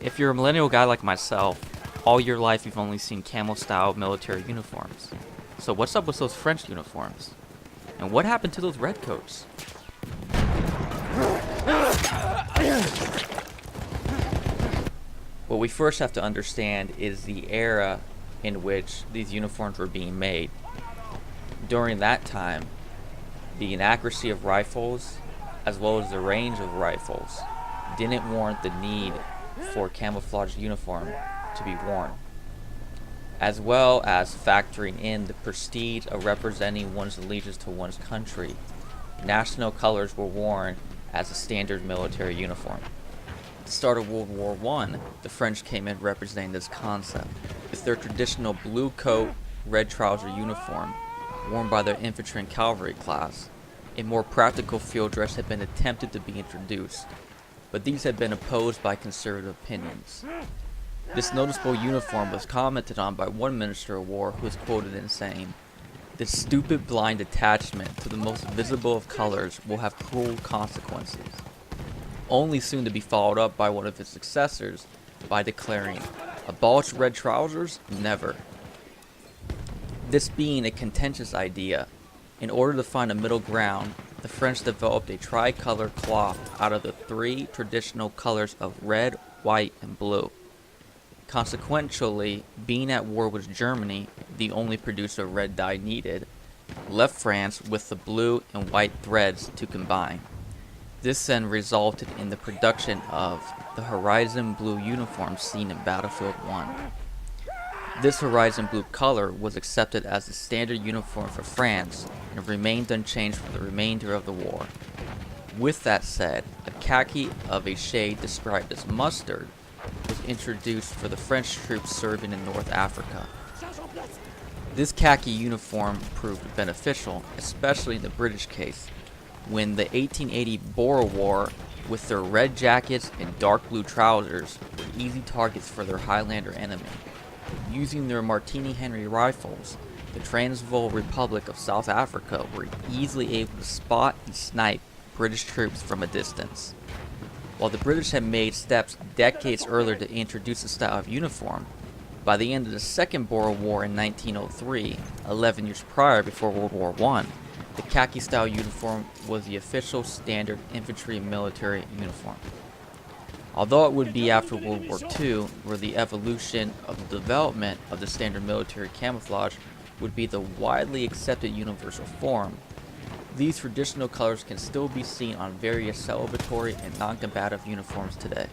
If you're a millennial guy like myself, all your life you've only seen camel-style military uniforms. So what's up with those French uniforms? And what happened to those redcoats? What we first have to understand is the era in which these uniforms were being made. During that time, the inaccuracy of rifles, as well as the range of rifles, didn't warrant the need for camouflage uniform to be worn, as well as factoring in the prestige of representing one's allegiance to one's country. National colors were worn as a standard military uniform. At the start of World War I, the French came in representing this concept, with their traditional blue coat, red trouser uniform, worn by their infantry and cavalry class. A more practical field dress had been attempted to be introduced, but these had been opposed by conservative opinions. This noticeable uniform was commented on by one Minister of War who was quoted in saying, "This stupid blind attachment to the most visible of colors will have cruel consequences," only soon to be followed up by one of his successors by declaring, "Abolish red trousers? Never." This being a contentious idea, in order to find a middle ground, the French developed a tricolor cloth out of the three traditional colors of red, white, and blue. Consequently, being at war with Germany, the only producer of red dye needed, left France with the blue and white threads to combine. This then resulted in the production of the horizon blue uniform seen in Battlefield 1. This horizon blue color was accepted as the standard uniform for France and remained unchanged for the remainder of the war. With that said, a khaki of a shade described as mustard was introduced for the French troops serving in North Africa. This khaki uniform proved beneficial, especially in the British case, when the 1880 Boer War, with their red jackets and dark blue trousers, were easy targets for their Highlander enemy. Using their Martini Henry rifles, the Transvaal Republic of South Africa were easily able to spot and snipe British troops from a distance. While the British had made steps decades earlier to introduce a style of uniform, by the end of the Second Boer War in 1903, 11 years prior before World War I, the khaki-style uniform was the official standard infantry and military uniform. Although it would be after World War II where the evolution of the development of the standard military camouflage would be the widely accepted universal form, these traditional colors can still be seen on various celebratory and non-combative uniforms today.